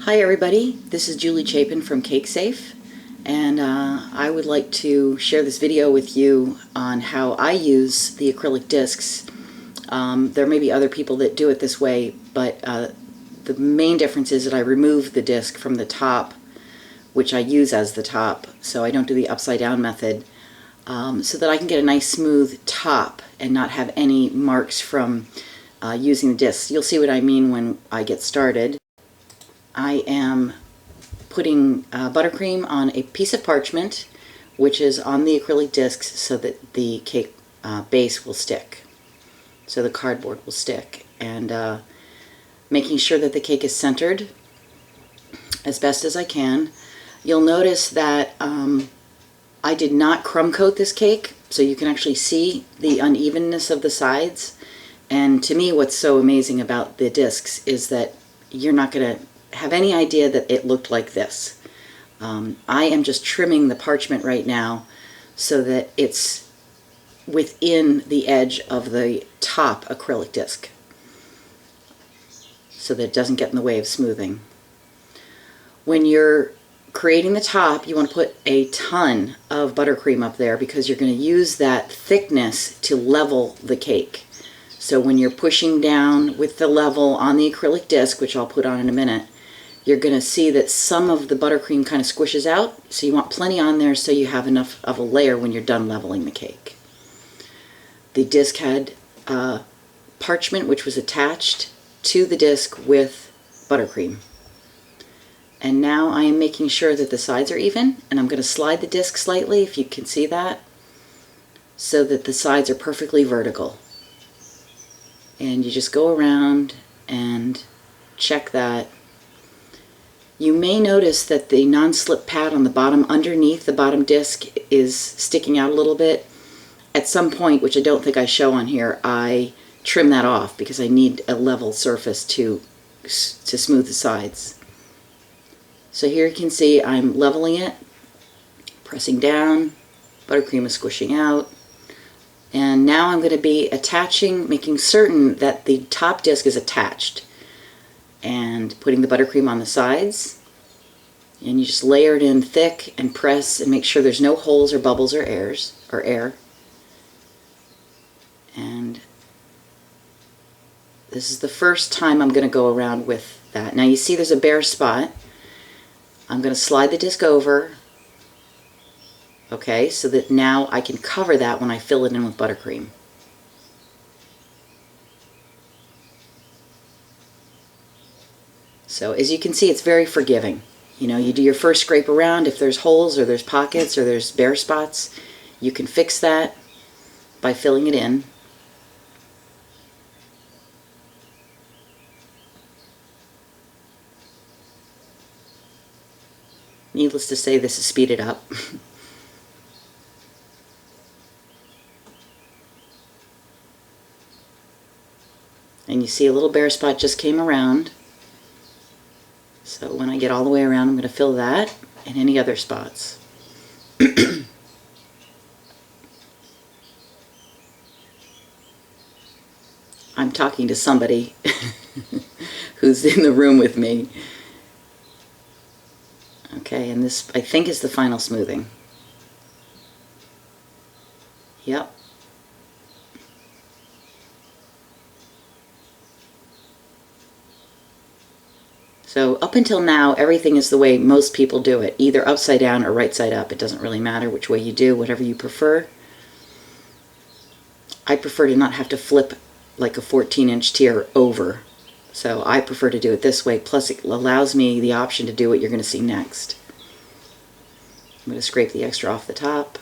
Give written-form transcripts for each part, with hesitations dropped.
Hi everybody, this is Julie Chapin from CakeSafe, and I would like to share this video with you on how I use the acrylic discs. There may be other people that do it this way, but the main difference is that I remove the disc from the top, which I use as the top, so I don't do the upside down method, so that I can get a nice smooth top and not have any marks from using the discs. You'll see what I mean when I get started. I am putting buttercream on a piece of parchment, which is on the acrylic discs so that the cake base will stick, so the cardboard will stick, and making sure that the cake is centered as best as I can. You'll notice that I did not crumb coat this cake, so you can actually see the unevenness of the sides. And to me, what's so amazing about the discs is that you're not going to have any idea that it looked like this. I am just trimming the parchment right now so that it's within the edge of the top acrylic disc, so that it doesn't get in the way of smoothing. When you're creating the top, you want to put a ton of buttercream up there because you're going to use that thickness to level the cake. So when you're pushing down with the level on the acrylic disc, which I'll put on in a minute, you're going to see that some of the buttercream kind of squishes out, so you want plenty on there so you have enough of a layer when you're done leveling the cake. The disc had parchment which was attached to the disc with buttercream. And now I am making sure that the sides are even, and I'm going to slide the disc slightly, if you can see that, so that the sides are perfectly vertical. And you just go around and check that. You may notice that the non-slip pad on the bottom, underneath the bottom disc, is sticking out a little bit. At some point, which I don't think I show on here, I trim that off because I need a level surface to smooth the sides. So here you can see I'm leveling it, pressing down, buttercream is squishing out, and now I'm going to be attaching, making certain that the top disc is attached, and putting the buttercream on the sides, and you just layer it in thick and press and make sure there's no holes or bubbles or air. And this is the first time I'm going to go around with that. Now you see there's a bare spot. I'm going to slide the disc over, okay, so that now I can cover that when I fill it in with buttercream. So as you can see, it's very forgiving. You know, you do your first scrape around. If there's holes or there's pockets or there's bare spots, you can fix that by filling it in. Needless to say, this is speeded up. And you see a little bare spot just came around. So when I get all the way around, I'm going to fill that and any other spots. I'm talking to somebody who's in the room with me. Okay, and this, I think, is the final smoothing. Yep. So up until now, everything is the way most people do it, either upside down or right side up. It doesn't really matter which way you do, whatever you prefer. I prefer to not have to flip like a 14-inch tier over. So I prefer to do it this way, plus it allows me the option to do what you're going to see next. I'm going to scrape the extra off the top.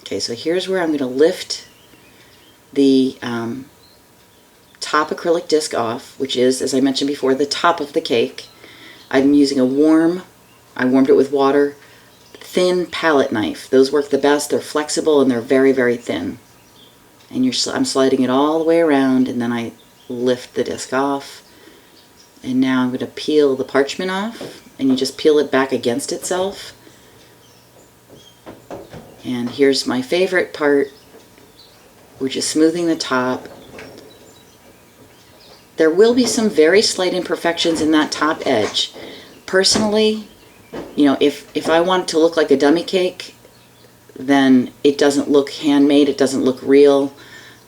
Okay, so here's where I'm going to lift the top acrylic disc off, which is, as I mentioned before, the top of the cake. I'm using I warmed it with water, thin palette knife. Those work the best. They're flexible and they're very, very thin. And I'm sliding it all the way around, and then I lift the disc off. And now I'm going to peel the parchment off, and you just peel it back against itself. And here's my favorite part, which is smoothing the top. There will be some very slight imperfections in that top edge. Personally, you know, if I want it to look like a dummy cake, then it doesn't look handmade, it doesn't look real.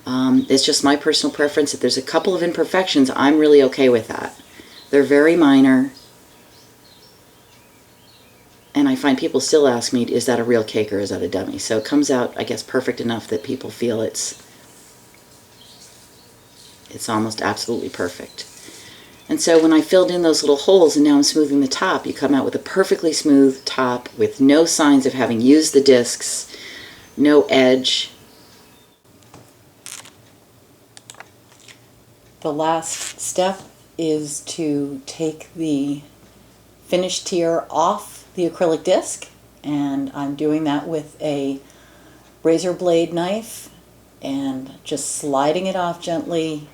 It's just my personal preference. If there's a couple of imperfections, I'm really okay with that. They're very minor. And I find people still ask me, is that a real cake or is that a dummy? So it comes out, I guess, perfect enough that people feel it's almost absolutely perfect. And so when I filled in those little holes and now I'm smoothing the top, you come out with a perfectly smooth top with no signs of having used the discs, no edge. The last step is to take the finished tier off the acrylic disc, and I'm doing that with a razor blade knife and just sliding it off gently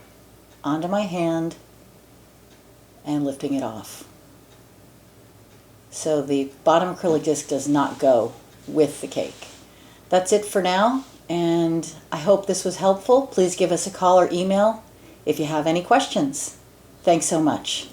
onto my hand and lifting it off. So the bottom acrylic disc does not go with the cake. That's it for now, and I hope this was helpful. Please give us a call or email if you have any questions. Thanks so much.